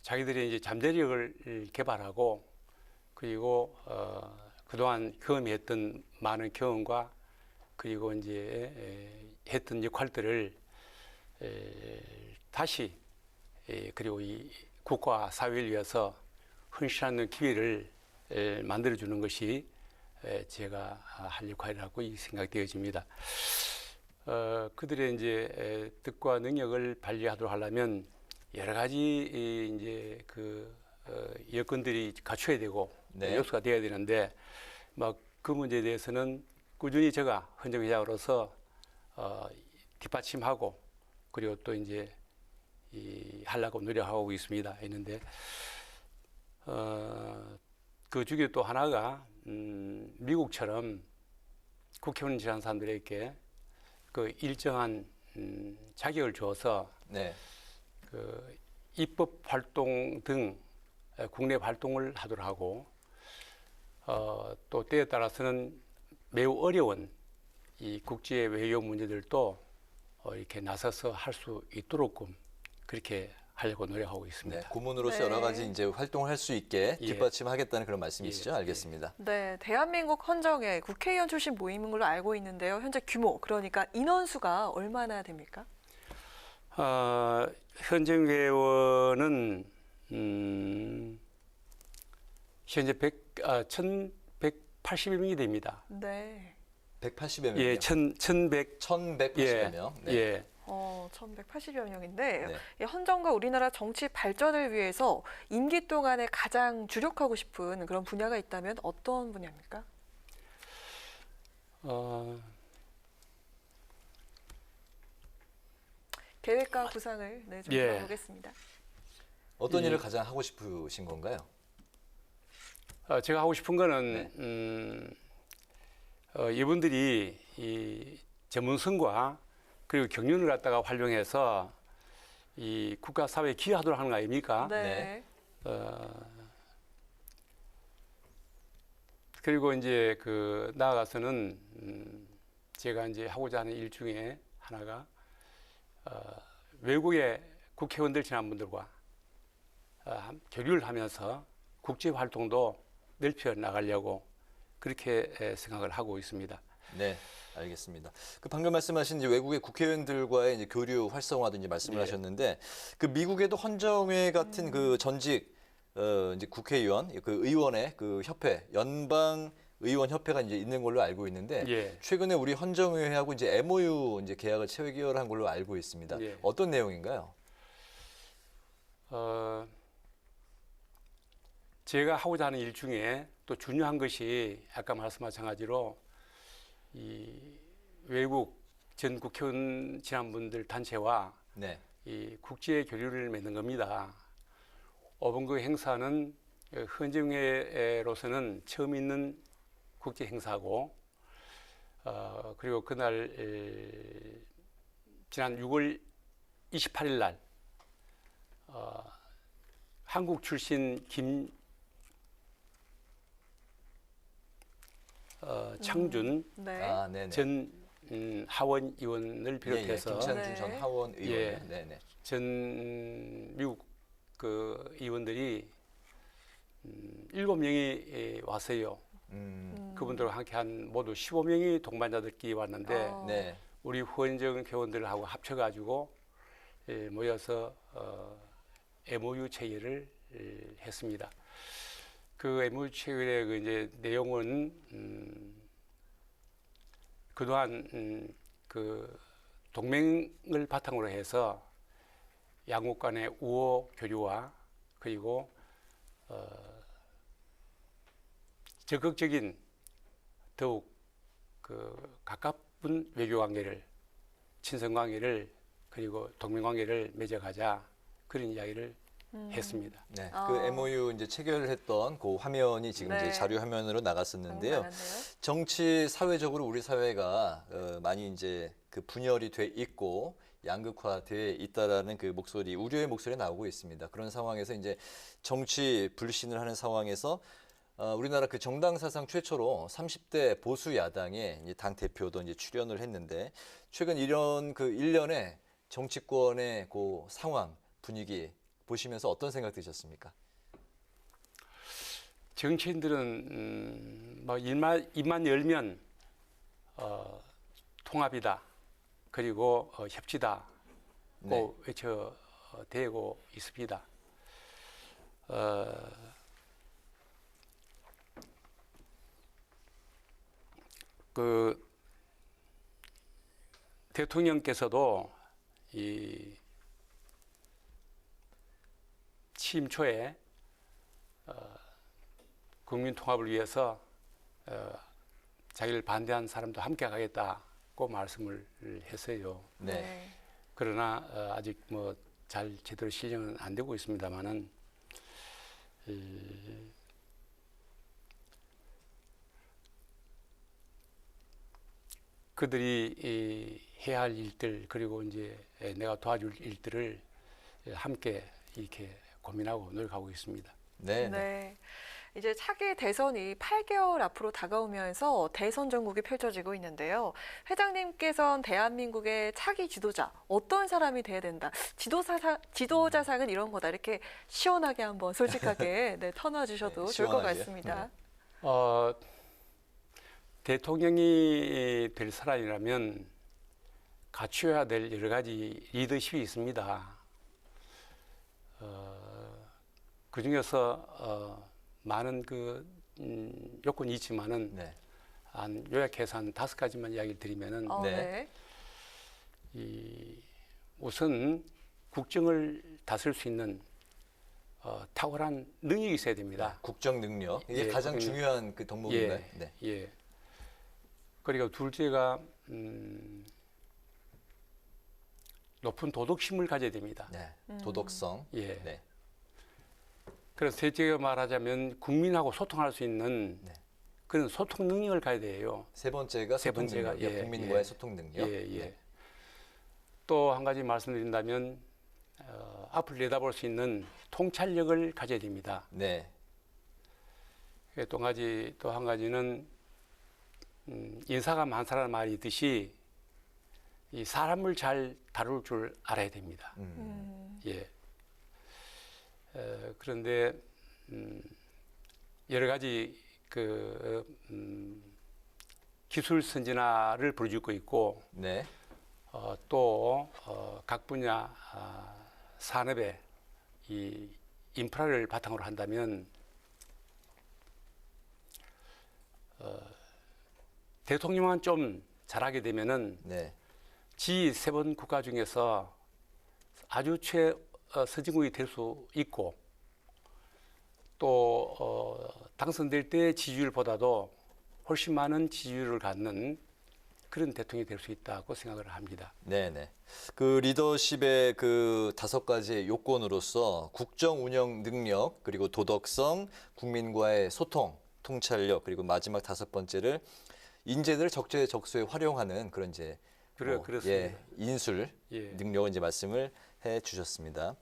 자기들의 이제 잠재력을 개발하고 그리고 그동안 경험했던 많은 경험과 그리고 이제 했던 역할들을 다시 그리고 이 국가 사회를 위해서 헌신하는 기회를 만들어주는 것이 제가 할 역할이라고 생각되어집니다. 그들의 이제 뜻과 능력을 발휘하도록 하려면 여러 가지 이제 그 여건들이 갖춰야 되고 요소가 되어야 되는데 막 그 문제에 대해서는 꾸준히 제가 헌정회장으로서 뒷받침하고 그리고 또 이제 하려고 노력하고 있습니다. 있는데 그 중에 또 하나가 미국처럼 국회의원 지난 사람들에게 그 일정한 자격을 줘서 그 입법 활동 등 국내 활동을 하도록 하고 또 때에 따라서는 매우 어려운 이 국제 외교 문제들도 이렇게 나서서 할 수 있도록끔 그렇게 하려고 노력하고 있습니다. 고문으로서 여러 가지 이제 활동을 할 수 있게 뒷받침하겠다는 그런 말씀이시죠? 알겠습니다. 네, 대한민국 헌정회 국회의원 출신 모임인 걸로 알고 있는데요. 현재 규모, 그러니까 인원수가 얼마나 됩니까? 헌정회원은 현재 1,180명이 됩니다. 네. 180여 명이요? 예, 1,180여 명. 네. 예. 1,180여 명인데 이 헌정과 우리나라 정치 발전을 위해서 임기 동안에 가장 주력하고 싶은 그런 분야가 있다면 어떤 분야입니까? 계획과 구상을 좀 들어보겠습니다. 어떤 일을 가장 하고 싶으신 건가요? 제가 하고 싶은 거는 이분들이 이 전문성과 그리고 경륜을 갖다가 활용해서 이 국가 사회에 기여하도록 하는 거 아닙니까? 네. 그리고 이제 그 나아가서는 제가 이제 하고자 하는 일 중에 하나가 외국의 국회의원들 지난분들과 교류를 하면서 국제 활동도 넓혀 나가려고 그렇게 생각을 하고 있습니다. 네, 알겠습니다. 그 방금 말씀하신 이제 외국의 국회의원들과의 이제 교류 활성화도 이제 말씀을 하셨는데 그 미국에도 헌정회 같은 그 전직 이제 국회의원 그 의원의 그 협회 연방 의원 협회가 이제 있는 걸로 알고 있는데 최근에 우리 헌정회하고 이제 MOU 이제 계약을 체결한 걸로 알고 있습니다. 어떤 내용인가요? 제가 하고자 하는 일 중에 또 중요한 것이 아까 말씀하신 마찬가지로 이 외국 전 국회의원 지난분들 단체와 이 국제 교류를 맺는 겁니다. 이번 그 행사는 헌정회로서는 처음 있는 국제 행사고 그리고 그날 지난 6월 28일 날 한국 출신 창준 네. 전 하원 의원을 비롯해서 김창준 전 하원 의원, 전 미국 그 의원들이 7명이 왔어요. 그분들과 함께 한 모두 15명이 동반자들끼리 왔는데 우리 후원정 회원들하고 합쳐가지고 모여서 MOU 체결을 했습니다. 그 MOU 체결의 그 이제 내용은 그동안 그 동맹을 바탕으로 해서 양국 간의 우호 교류와 그리고 적극적인 더욱 그 가까운 외교 관계를 친선 관계를 그리고 동맹 관계를 맺어가자 그런 이야기를 했습니다. 네, 그 MOU 이제 체결했던 그 화면이 지금 이제 자료 화면으로 나갔었는데요. 정치 사회적으로 우리 사회가 많이 이제 그 분열이 돼 있고 양극화돼 있다라는 그 목소리, 우려의 목소리 나오고 있습니다. 그런 상황에서 이제 정치 불신을 하는 상황에서 우리나라 그 정당 사상 최초로 30대 보수 야당의 이제 당 대표도 이제 출연을 했는데 최근 이런 그 일련의 정치권의 그 상황 분위기 보시면서 어떤 생각 드셨습니까? 정치인들은 뭐 입만 열면 통합이다 그리고 협치다 고 외쳐대고 있습니다. 그 대통령께서도 이 취임 초에 국민 통합을 위해서 자기를 반대한 사람도 함께 가겠다고 말씀을 했어요. 그러나 아직 뭐 잘 제대로 실행은 안 되고 있습니다만은 그들이 해야 할 일들 그리고 이제 내가 도와줄 일들을 함께 이렇게 고민하고 노력하고 있습니다. 네. 이제 차기 대선이 8개월 앞으로 다가오면서 대선 전국이 펼쳐지고 있는데요. 회장님께서는 대한민국의 차기 지도자, 어떤 사람이 돼야 된다. 지도자상은 이런 거다. 이렇게 시원하게 한번 솔직하게 터놔주셔도 좋을 것 같습니다. 대통령이 될 사람이라면 갖춰야 될 여러 가지 리더십이 있습니다. 그 중에서 많은 그 요건이 있지만은 한 요약해서 한 5가지만 이야기를 드리면은 우선 국정을 다스릴 수 있는 탁월한 능력이 있어야 됩니다. 국정 능력 이게 가장 중요한 그 덕목인가요? 그리고 둘째가 높은 도덕심을 가져야 됩니다. 도덕성. 그래서 셋째가 말하자면 국민하고 소통할 수 있는 그런 소통 능력을 가져야 돼요. 세 번째가 소통 능력, 국민과의 소통 능력. 또 한 가지 말씀드린다면 앞을 내다볼 수 있는 통찰력을 가져야 됩니다. 또 한 가지는 인사가 많다는 말이 있듯이 이 사람을 잘 다룰 줄 알아야 됩니다. 그런데 여러 가지 그 기술 선진화를 부르짖고 있고 또 각 분야 산업에 이 인프라를 바탕으로 한다면 대통령만 좀 잘하게 되면은 G7 국가 중에서 아주 선진국이 될 수 있고 또 당선될 때 지지율보다도 훨씬 많은 지지율을 갖는 그런 대통령이 될 수 있다고 생각을 합니다. 그 리더십의 그 5가지 요건으로서 국정 운영 능력, 그리고 도덕성, 국민과의 소통, 통찰력, 그리고 마지막 5번째를 인재들을 적재적소에 활용하는 그런 이제 그렇습니다. 인술 능력을 이제 말씀을 해 주셨습니다.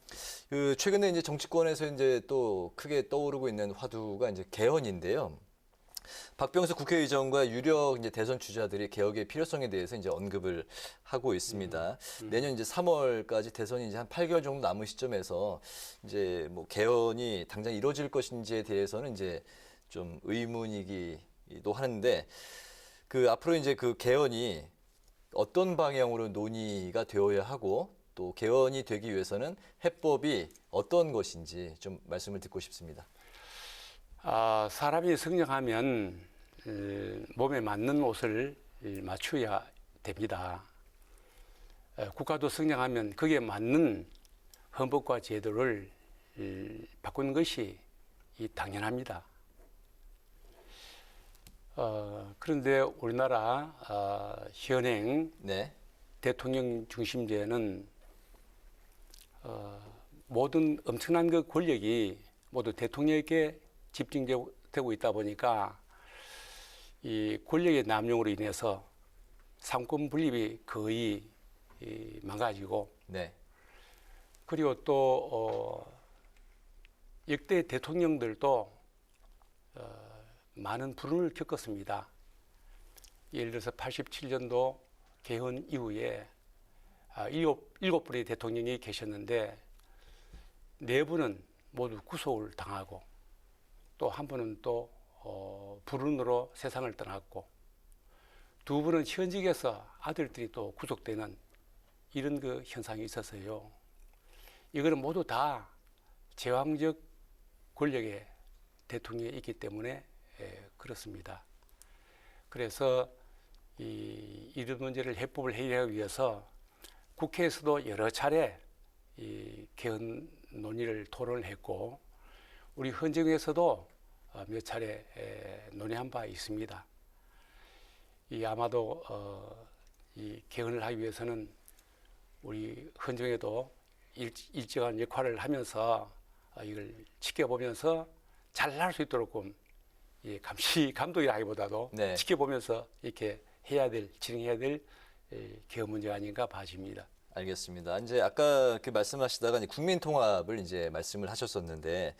그 최근에 이제 정치권에서 이제 또 크게 떠오르고 있는 화두가 이제 개헌인데요. 박병수 국회의장과 유력 이제 대선 주자들이 개혁의 필요성에 대해서 이제 언급을 하고 있습니다. 내년 이제 3월까지 대선이 이제 한 8개월 정도 남은 시점에서 이제 뭐 개헌이 당장 이루어질 것인지에 대해서는 이제 좀 의문이기도 하는데 그 앞으로 이제 그 개헌이 어떤 방향으로 논의가 되어야 하고 또 개헌이 되기 위해서는 해법이 어떤 것인지 좀 말씀을 듣고 싶습니다. 사람이 성장하면 몸에 맞는 옷을 맞춰야 됩니다. 국가도 성장하면 거기에 맞는 헌법과 제도를 바꾸는 것이 당연합니다. 그런데 우리나라 현행 대통령 중심제는 모든 엄청난 그 권력이 모두 대통령에게 집중되고 있다 보니까 이 권력의 남용으로 인해서 상권 분립이 거의 망가지고 그리고 또 역대 대통령들도 많은 불운을 겪었습니다. 예를 들어서 87년도 개헌 이후에 7분의 대통령이 계셨는데 4분은 모두 구속을 당하고 또 한 분은 또 불운으로 세상을 떠났고 2분은 현직에서 아들들이 또 구속되는 이런 그 현상이 있었어요. 이거는 모두 다 제왕적 권력의 대통령이 있기 때문에 그렇습니다. 그래서 이런 문제를 해법을 해결하기 위해서 국회에서도 여러 차례 이 개헌 논의를 토론을 했고 우리 헌정에서도 몇 차례 논의한 바 있습니다. 아마도 이 개헌을 하기 위해서는 우리 헌정에도 일정한 역할을 하면서 이걸 지켜보면서 잘 할 수 있도록 감독이라기보다도 지켜보면서 이렇게 진행해야 될 개헌 문제가 아닌가 봐집니다. 알겠습니다. 이제 아까 그 말씀하시다가 이제 국민 통합을 이제 말씀을 하셨었는데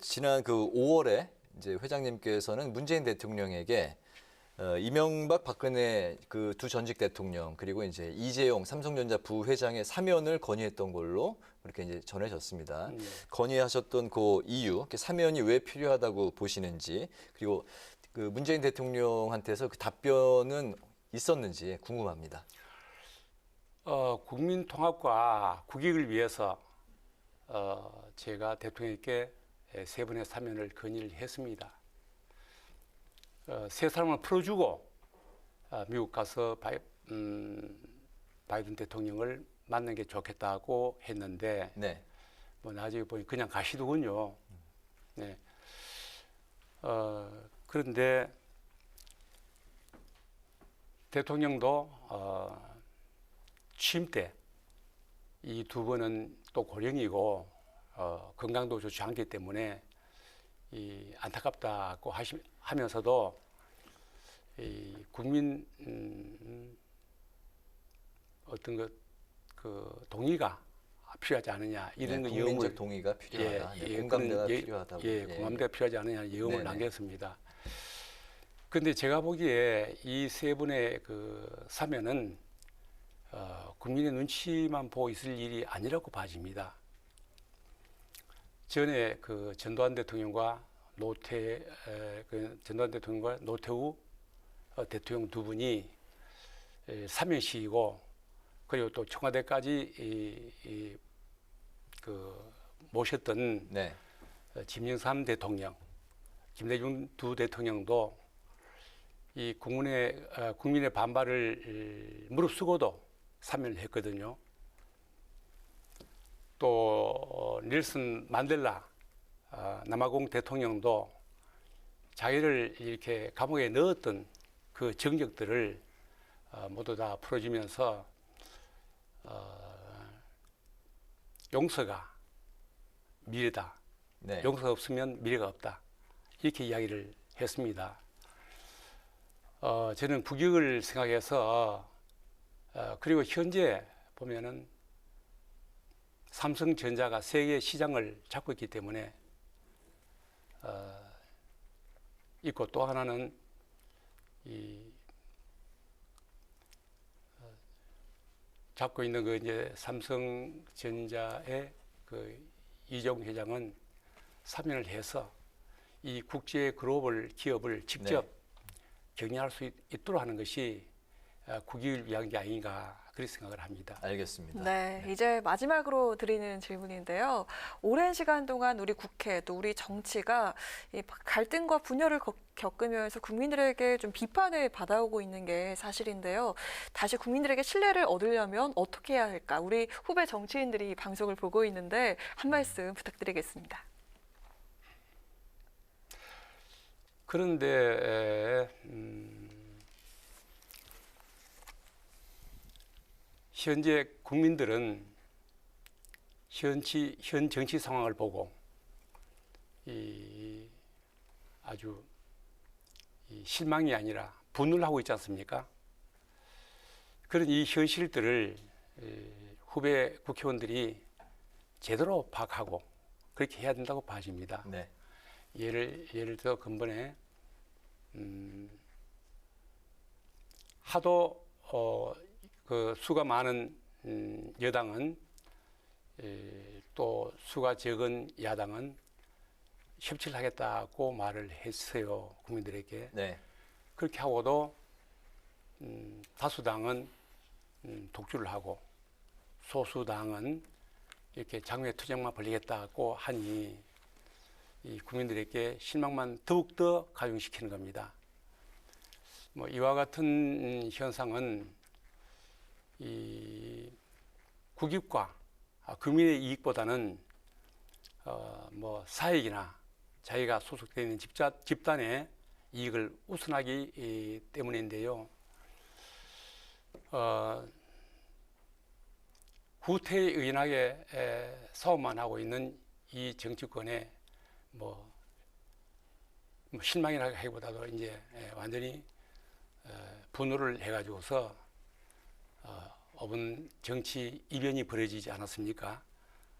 지난 5월에 이제 회장님께서는 문재인 대통령에게 이명박 박근혜 그 두 전직 대통령 그리고 이제 이재용 삼성전자 부회장의 사면을 건의했던 걸로 그렇게 이제 전해졌습니다. 건의하셨던 그 이유, 사면이 왜 필요하다고 보시는지 그리고 그 문재인 대통령한테서 그 답변은 있었는지 궁금합니다. 국민 통합과 국익을 위해서 제가 대통령께 3번의 사면을 건의를 했습니다. 세 사람을 풀어주고 미국 가서 바이든 대통령을 만나는 게 좋겠다고 했는데 뭐 나중에 보니 그냥 가시더군요. 그런데 대통령도 취임 때 이 2번은 또 고령이고 건강도 좋지 않기 때문에 안타깝다고 하면서도 국민 어떤 그 동의가 필요하지 않느냐 이런 그 국민적 동의가 필요하다. 공감대가 필요하다고. 공감대가 필요하지 않느냐 예언을 남겼습니다. 그런데 제가 보기에 이 3분의 그 사면은 국민의 눈치만 보고 있을 일이 아니라고 봐집니다. 전에 그 전두환 대통령과 노태우 대통령 2분이 사면시이고 그리고 또 청와대까지 모셨던 김영삼 대통령, 김대중 2 대통령도 이 국민의 반발을 무릅쓰고도 사면을 했거든요. 또 넬슨 만델라 남아공 대통령도 자기를 이렇게 감옥에 넣었던 그 정적들을 모두 다 풀어주면서 용서가 미래다. 용서가 없으면 미래가 없다. 이렇게 이야기를 했습니다. 저는 국익을 생각해서 그리고 현재 보면은 삼성전자가 세계 시장을 잡고 있기 때문에 있고 또 하나는 잡고 있는 그 이제 삼성전자의 그 이재용 회장은 사면을 해서 이 국제 글로벌 기업을 직접 경영할 수 있도록 하는 것이 국익을 위한 게 아닌가 그렇게 생각을 합니다. 알겠습니다. 네, 이제 마지막으로 드리는 질문인데요. 오랜 시간 동안 우리 국회 또 우리 정치가 이 갈등과 분열을 겪으면서 국민들에게 좀 비판을 받아오고 있는 게 사실인데요. 다시 국민들에게 신뢰를 얻으려면 어떻게 해야 할까? 우리 후배 정치인들이 방송을 보고 있는데 한 말씀 부탁드리겠습니다. 그런데 현재 국민들은 현 정치 상황을 보고 아주 실망이 아니라 분노를 하고 있지 않습니까? 그런 이 현실들을 후배 국회의원들이 제대로 파악하고 그렇게 해야 된다고 봐집니다. 네. 예를 들어 근본에 하도 그 수가 많은 여당은 또 수가 적은 야당은 협치를 하겠다고 말을 했어요. 국민들에게. 네. 그렇게 하고도 다수당은 독주를 하고 소수당은 이렇게 장외 투쟁만 벌리겠다고 하니 이 국민들에게 실망만 더욱더 가중시키는 겁니다. 뭐 이와 같은 현상은 이 국익과 국민의 이익보다는 뭐 사익이나 자기가 소속되어 있는 집단의 이익을 우선하기 때문인데요. 구태의연하게 사업만 하고 있는 이 정치권에 뭐 실망이라 하기보다도 이제 완전히 분노를 해가지고서 어분 정치 이변이 벌어지지 않았습니까?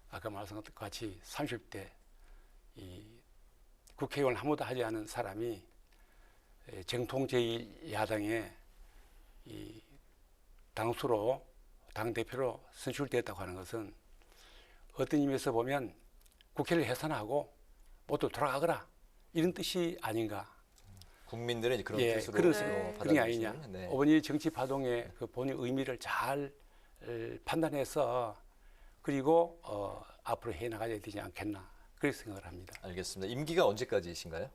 아까 말씀한 것 같이 30대 이 국회의원을 한 번도 하지 않은 사람이 정통 제1야당의 이 당수로 당대표로 선출됐다고 하는 것은 어떤 의미에서 보면 국회를 해산하고 모두 돌아가거라 이런 뜻이 아닌가. 국민들은 그런 뜻으로 그런 게 아니냐. 네. 어머니 정치 파동의 그 본인 의미를 잘 판단해서 그리고 앞으로 해나가야 되지 않겠나 그렇게 생각을 합니다. 알겠습니다. 임기가 언제까지이신가요?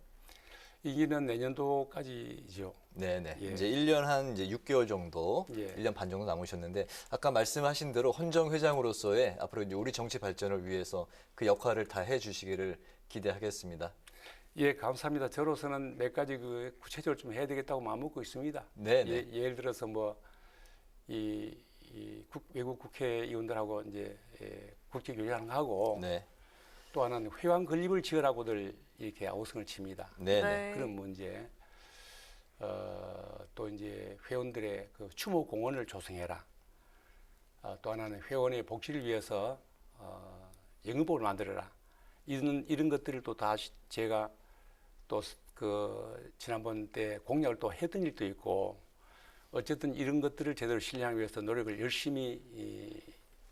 임기는 내년도까지죠. 네네. 예. 이제 1년 한 이제 6개월 정도, 예. 1년 반 정도 남으셨는데 아까 말씀하신 대로 헌정 회장으로서의 앞으로 이제 우리 정치 발전을 위해서 그 역할을 다 해주시기를 기대하겠습니다. 예, 감사합니다. 저로서는 몇 가지 그 구체적으로 좀 해야 되겠다고 마음먹고 있습니다. 네. 예를 들어서 뭐 외국 국회의원들하고 이제 국제 교류하는 거 하고 네. 또 하나는 회원 건립을 지으라고들 이렇게 아우성을 칩니다. 네. 그런 문제. 또 이제 회원들의 그 추모 공원을 조성해라. 또 하나는 회원의 복지를 위해서 영유복을 만들어라. 이런 것들을 또 다 제가 또 그 지난번 때 공약을 또 했던 일도 있고 어쨌든 이런 것들을 제대로 실행하기 위해서 노력을 열심히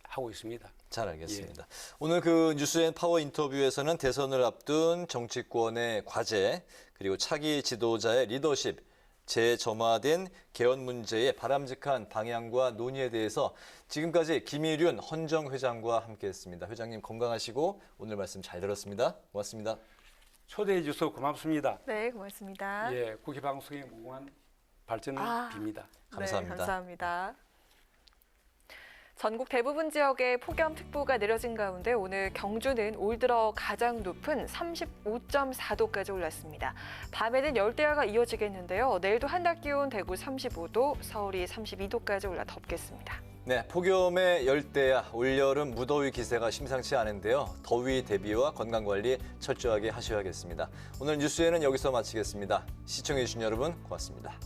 하고 있습니다. 잘 알겠습니다. 오늘 그 뉴스앤파워 인터뷰에서는 대선을 앞둔 정치권의 과제 그리고 차기 지도자의 리더십, 재점화된 개헌 문제의 바람직한 방향과 논의에 대해서 지금까지 김일윤 헌정 회장과 함께했습니다. 회장님 건강하시고 오늘 말씀 잘 들었습니다. 고맙습니다. 초대해 주셔서 고맙습니다. 네, 고맙습니다. 예, 국회 방송의 무궁한 발전을 빕니다. 감사합니다. 네, 감사합니다. 전국 대부분 지역에 폭염특보가 내려진 가운데 오늘 경주는 올 들어 가장 높은 35.4도까지 올랐습니다. 밤에는 열대야가 이어지겠는데요. 내일도 한낮 기온 대구 35도, 서울이 32도까지 올라 덥겠습니다. 네, 폭염의 열대야, 올여름 무더위 기세가 심상치 않은데요. 더위 대비와 건강관리 철저하게 하셔야겠습니다. 오늘 뉴스에는 여기서 마치겠습니다. 시청해주신 여러분 고맙습니다.